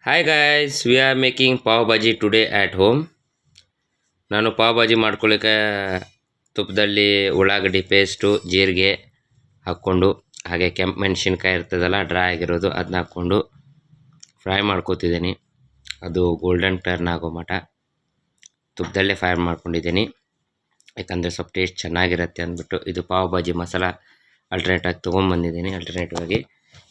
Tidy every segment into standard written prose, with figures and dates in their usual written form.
Hi guys, we are making pav bhaji today at home. ನಾನು ಪಾವ್ ಭಾಜಿ ಮಾಡ್ಕೊಳ್ಳಿಕ್ಕೆ ತುಪ್ಪದಲ್ಲಿ ಉಳ್ಳಾಗಡ್ಡಿ ಪೇಸ್ಟು ಜೀರಿಗೆ ಹಾಕ್ಕೊಂಡು ಹಾಗೆ ಕೆಂಪು ಮೆಣಸಿನ್ಕಾಯಿ ಇರ್ತದಲ್ಲ ಡ್ರೈ ಆಗಿರೋದು ಅದನ್ನ ಹಾಕ್ಕೊಂಡು ಫ್ರೈ ಮಾಡ್ಕೋತಿದ್ದೀನಿ. ಅದು ಗೋಲ್ಡನ್ ಟರ್ನ್ ಆಗೋ ಮಟ ತುಪ್ಪದಲ್ಲೇ ಫ್ರೈ ಮಾಡ್ಕೊಂಡಿದ್ದೀನಿ. ಯಾಕಂದರೆ ಸ್ವಲ್ಪ ಟೇಸ್ಟ್ ಚೆನ್ನಾಗಿರುತ್ತೆ ಅಂದ್ಬಿಟ್ಟು ಇದು ಪಾವ್ ಭಾಜಿ ಮಸಾಲ ಅಲ್ಟರ್ನೇಟಾಗಿ ತೊಗೊಂಬಂದಿದ್ದೀನಿ ಆಗಿ.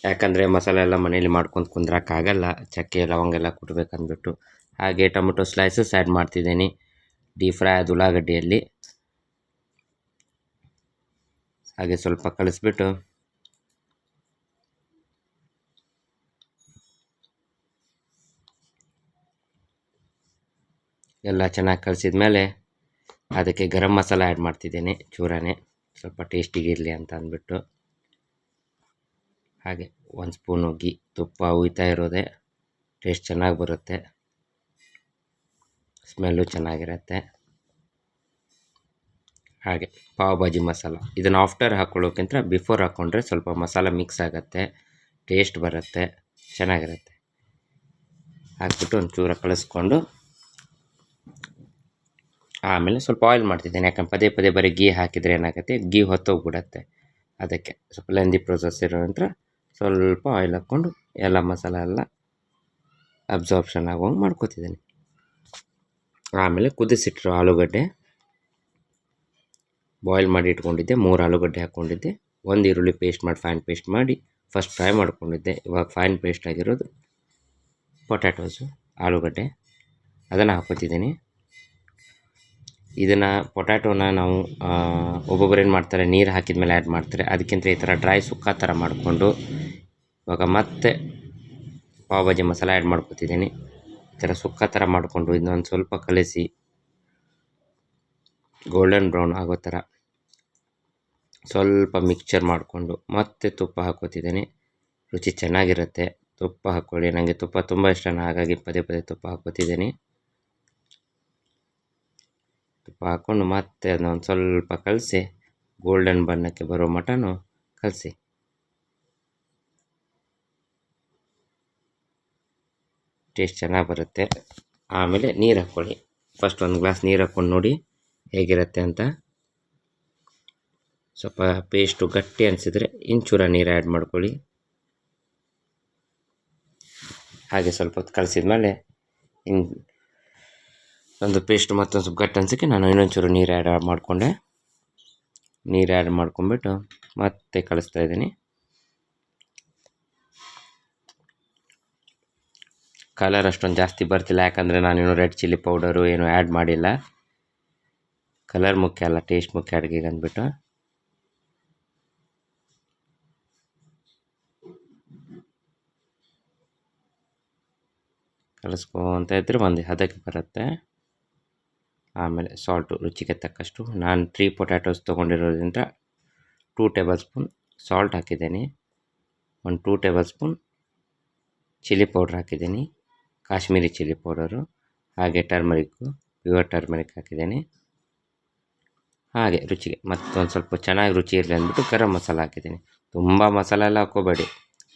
ಯಾಕಂದರೆ ಮಸಾಲೆ ಎಲ್ಲ ಮನೇಲಿ ಮಾಡ್ಕೊಂಡು ಕುಂದ್ರಕ್ಕಾಗಲ್ಲ, ಚಕ್ಕೆ ಲವಂಗ ಎಲ್ಲ ಕುಟ್ಬೇಕಂದ್ಬಿಟ್ಟು. ಹಾಗೆ ಟೊಮೆಟೊ ಸ್ಲೈಸಸ್ ಆ್ಯಡ್ ಮಾಡ್ತಿದ್ದೀನಿ ಡೀಪ್ ಫ್ರೈ ಆದ ಉಳ್ಳಾಗಡ್ಡಿಯಲ್ಲಿ. ಹಾಗೆ ಸ್ವಲ್ಪ ಕಲಿಸ್ಬಿಟ್ಟು ಎಲ್ಲ ಚೆನ್ನಾಗಿ ಕಲಿಸಿದ ಮೇಲೆ ಅದಕ್ಕೆ ಗರಂ ಮಸಾಲ ಆ್ಯಡ್ ಮಾಡ್ತಿದ್ದೀನಿ ಚೂರನೇ, ಸ್ವಲ್ಪ ಟೇಸ್ಟಿಗಿರಲಿ ಅಂತ ಅಂದ್ಬಿಟ್ಟು. ಹಾಗೆ 1 ಸ್ಪೂನು ಗೀ, ತುಪ್ಪ ಉಯ್ತಾ ಇರೋದೇ ಟೇಸ್ಟ್ ಚೆನ್ನಾಗಿ ಬರುತ್ತೆ, ಸ್ಮೆಲ್ಲು ಚೆನ್ನಾಗಿರುತ್ತೆ. ಹಾಗೆ ಪಾವ್ ಭಾಜಿ ಮಸಾಲ ಇದನ್ನು ಆಫ್ಟರ್ ಹಾಕ್ಕೊಳ್ಳೋಕ್ಕಿಂತ ಬಿಫೋರ್ ಹಾಕ್ಕೊಂಡ್ರೆ ಸ್ವಲ್ಪ ಮಸಾಲ ಮಿಕ್ಸ್ ಆಗುತ್ತೆ, ಟೇಸ್ಟ್ ಬರುತ್ತೆ, ಚೆನ್ನಾಗಿರುತ್ತೆ. ಹಾಕ್ಬಿಟ್ಟು ಒಂಚೂರ ಕಲಿಸ್ಕೊಂಡು ಆಮೇಲೆ ಸ್ವಲ್ಪ ಆಯಿಲ್ ಮಾಡ್ತಿದ್ದೇನೆ. ಯಾಕಂದ್ರೆ ಪದೇ ಪದೇ ಬರೀ ಗೀ ಹಾಕಿದರೆ ಏನಾಗುತ್ತೆ, ಗೀ ಹೊತ್ತೋಗ್ಬಿಡತ್ತೆ. ಅದಕ್ಕೆ ಸ್ವಲ್ಪ ಲೆಂದಿ ಪ್ರೊಸೆಸ್ ಇರೋ ನಂತರ ಸ್ವಲ್ಪ ಆಯಿಲ್ ಹಾಕ್ಕೊಂಡು ಎಲ್ಲ ಮಸಾಲ ಎಲ್ಲ ಅಬ್ಸಾರ್ಪ್ಷನ್ ಆಗೋಂಗೆ ಮಾಡ್ಕೊತಿದ್ದೀನಿ. ಆಮೇಲೆ ಕುದಿಸಿಟ್ಟಿರೋ ಆಲೂಗಡ್ಡೆ ಬಾಯ್ಲ್ ಮಾಡಿ ಇಟ್ಕೊಂಡಿದ್ದೆ, 3 ಆಲೂಗಡ್ಡೆ ಹಾಕ್ಕೊಂಡಿದ್ದೆ, 1 ಈರುಳ್ಳಿ ಫೈನ್ ಪೇಸ್ಟ್ ಮಾಡಿ ಫಸ್ಟ್ ಫ್ರೈ ಮಾಡ್ಕೊಂಡಿದ್ದೆ. ಇವಾಗ ಫೈನ್ ಪೇಸ್ಟ್ ಆಗಿರೋದು ಪೊಟ್ಯಾಟೋಸು ಆಲೂಗಡ್ಡೆ ಅದನ್ನು ಹಾಕ್ಕೊತಿದ್ದೀನಿ. ಇದನ್ನು ಪೊಟ್ಯಾಟೋನ ನಾವು ಒಬ್ಬೊಬ್ಬರು ಏನು ಮಾಡ್ತಾರೆ, ನೀರು ಹಾಕಿದ ಮೇಲೆ ಆ್ಯಡ್ ಮಾಡ್ತಾರೆ. ಅದಕ್ಕಿಂತ ಈ ಥರ ಡ್ರೈ ಸುಕ್ಕ ಥರ ಮಾಡಿಕೊಂಡು ಇವಾಗ ಮತ್ತೆ ಪಾವ್ ಭಾಜಿ ಮಸಾಲ ಆ್ಯಡ್ ಮಾಡ್ಕೊತಿದ್ದೀನಿ. ಈ ಥರ ಸುಕ್ಕ ಥರ ಮಾಡಿಕೊಂಡು ಇದನ್ನೊಂದು ಸ್ವಲ್ಪ ಕಲಿಸಿ ಗೋಲ್ಡನ್ ಬ್ರೌನ್ ಆಗೋ ಥರ ಸ್ವಲ್ಪ ಮಿಕ್ಸ್ಚರ್ ಮಾಡಿಕೊಂಡು ಮತ್ತೆ ತುಪ್ಪ ಹಾಕ್ಕೊತಿದ್ದೀನಿ. ರುಚಿ ಚೆನ್ನಾಗಿರುತ್ತೆ, ತುಪ್ಪ ಹಾಕ್ಕೊಳ್ಳಿ. ನನಗೆ ತುಪ್ಪ ತುಂಬ ಇಷ್ಟ, ಹಾಗಾಗಿ ಪದೇ ಪದೇ ತುಪ್ಪ ಹಾಕ್ಕೊತಿದ್ದೀನಿ. ತುಪ್ಪ ಹಾಕ್ಕೊಂಡು ಮತ್ತೆ ಅದನ್ನೊಂದು ಸ್ವಲ್ಪ ಕಲಸಿ ಗೋಲ್ಡನ್ ಬಣ್ಣಕ್ಕೆ ಬರೋ ಮಟನು ಕಲಸಿ ಟೇಸ್ಟ್ ಚೆನ್ನಾಗಿ ಬರುತ್ತೆ. ಆಮೇಲೆ ನೀರು ಹಾಕ್ಕೊಳ್ಳಿ. ಫಸ್ಟ್ 1 ಗ್ಲಾಸ್ ನೀರು ಹಾಕ್ಕೊಂಡು ನೋಡಿ ಹೇಗಿರುತ್ತೆ ಅಂತ. ಸ್ವಲ್ಪ ಪೇಸ್ಟು ಗಟ್ಟಿ ಅನಿಸಿದರೆ ಇಂಚೂರ ನೀರು ಆ್ಯಡ್ ಮಾಡ್ಕೊಳ್ಳಿ. ಹಾಗೆ ಸ್ವಲ್ಪ ಹೊತ್ತು ಕಲಸಿದ ಮೇಲೆ ಒಂದು ಪೇಸ್ಟ್ ಮತ್ತೊಂದು ಸ್ವಲ್ಪ ಗಟ್ಟಿ ಅನ್ಸೋಕ್ಕೆ ನಾನು ಇನ್ನೊಂಚೂರು ನೀರು ಆ್ಯಡ್ ಮಾಡಿಕೊಂಡೆ. ನೀರು ಆ್ಯಡ್ ಮಾಡ್ಕೊಂಬಿಟ್ಟು ಮತ್ತೆ ಕಲಿಸ್ತಾ ಇದ್ದೀನಿ. ಕಲರ್ ಅಷ್ಟೊಂದು ಜಾಸ್ತಿ ಬರ್ತಿಲ್ಲ, ಯಾಕಂದರೆ ನಾನೇನು ರೆಡ್ ಚಿಲ್ಲಿ ಪೌಡರು ಏನು ಆ್ಯಡ್ ಮಾಡಿಲ್ಲ. ಕಲರ್ ಮುಖ್ಯ ಅಲ್ಲ, ಟೇಸ್ಟ್ ಮುಖ್ಯ ಅಡುಗೆಗೆ ಅಂದ್ಬಿಟ್ಟು. ಕಲಿಸ್ಕೊಂತ ಇದ್ದರೆ ಒಂದು ಹದಕ್ಕೆ ಬರುತ್ತೆ. ಆಮೇಲೆ ಸಾಲ್ಟು ರುಚಿಗೆ ತಕ್ಕಷ್ಟು. ನಾನು 3 ಪೊಟ್ಯಾಟೋಸ್ ತೊಗೊಂಡಿರೋದ್ರಿಂದ 2 ಟೇಬಲ್ ಸ್ಪೂನ್ ಸಾಲ್ಟ್ ಹಾಕಿದ್ದೀನಿ, 2 ಟೇಬಲ್ ಸ್ಪೂನ್ ಚಿಲ್ಲಿ ಪೌಡ್ರ್ ಹಾಕಿದ್ದೀನಿ, ಕಾಶ್ಮೀರಿ ಚಿಲ್ಲಿ ಪೌಡರು, ಹಾಗೆ ಪ್ಯೂರ್ ಟರ್ಮರಿಕ್ ಹಾಕಿದ್ದೀನಿ. ಹಾಗೆ ರುಚಿಗೆ ಮತ್ತೊಂದು ಸ್ವಲ್ಪ ಚೆನ್ನಾಗಿ ರುಚಿ ಇರಲಿ ಅಂದ್ಬಿಟ್ಟು ಗರಂ ಮಸಾಲ ಹಾಕಿದ್ದೀನಿ. ತುಂಬ ಮಸಾಲೆ ಎಲ್ಲ ಹಾಕ್ಕೋಬೇಡಿ,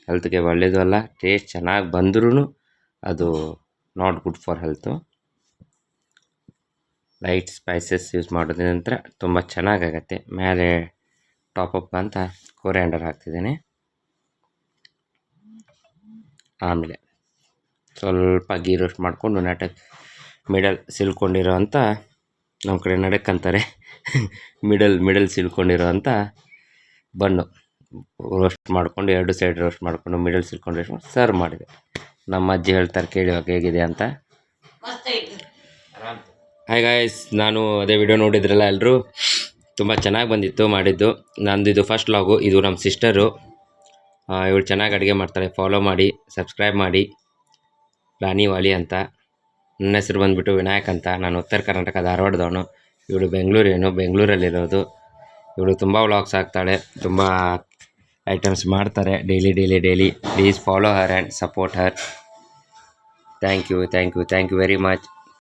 ಹೆಲ್ತ್ಗೆ ಒಳ್ಳೆಯದು ಅಲ್ಲ. ಟೇಸ್ಟ್ ಚೆನ್ನಾಗಿ ಬಂದ್ರೂ ಅದು not good for health. Light spices use ಮಾಡೋದ್ರ ನಂತರ ತುಂಬ ಚೆನ್ನಾಗಾಗತ್ತೆ. ಮೇಲೆ ಟಾಪಪ್ ಅಂತ ಕೊರಿಯಾಂಡರ್ ಹಾಕ್ತಿದ್ದೀನಿ. ಆಮೇಲೆ ಸ್ವಲ್ಪ ಗೀ ರೋಸ್ಟ್ ಮಾಡಿಕೊಂಡು ಮಿಡಲ್ ಸಿಲ್ಕೊಂಡಿರೋ ಅಂಥ, ನಮ್ಮ ಕಡೆ ನಡಕ್ ಅಂತಾರೆ ಮಿಡಲ್ ಸಿಲ್ಕೊಂಡಿರೋ ಅಂಥ ಬನ್ನು ರೋಸ್ಟ್ ಮಾಡಿಕೊಂಡು 2 ಸೈಡ್ ರೋಸ್ಟ್ ಮಾಡಿಕೊಂಡು ಮಿಡಲ್ ಸಿಲ್ಕೊಂಡು ಸರ್ವ್ ಮಾಡಿದೆ. ನಮ್ಮ ಅಜ್ಜಿ ಹೇಳ್ತಾರೆ ಕೇಳುವಾಗ ಹೇಗಿದೆ ಅಂತ. ಹಾಯ್ ಗಾಯ್ಸ್, ನಾನು ಅದೇ ವಿಡಿಯೋ ನೋಡಿದ್ರಲ್ಲ ಎಲ್ಲರೂ, ತುಂಬ ಚೆನ್ನಾಗಿ ಬಂದಿತ್ತು ಮಾಡಿದ್ದು. ನಂದು ಇದು ಫಸ್ಟ್ ವ್ಲಾಗು. ಇದು ನಮ್ಮ ಸಿಸ್ಟರು, ಇವಳು ಚೆನ್ನಾಗಿ ಅಡುಗೆ ಮಾಡ್ತಾಳೆ. ಫಾಲೋ ಮಾಡಿ, ಸಬ್ಸ್ಕ್ರೈಬ್ ಮಾಡಿ. ರಾಣಿ ವಾಲಿ ಅಂತ. ನನ್ನ ಹೆಸರು ಬಂದುಬಿಟ್ಟು ವಿನಾಯಕ್ ಅಂತ. ನಾನು ಉತ್ತರ ಕರ್ನಾಟಕ ಧಾರವಾಡದವನು. ಇವಳು ಬೆಂಗಳೂರಲ್ಲಿರೋದು. ಇವಳು ತುಂಬ ವ್ಲಾಗ್ಸ್ ಹಾಕ್ತಾಳೆ, ತುಂಬ ಐಟಮ್ಸ್ ಮಾಡ್ತಾರೆ daily. Please follow her and support her. Thank you very much.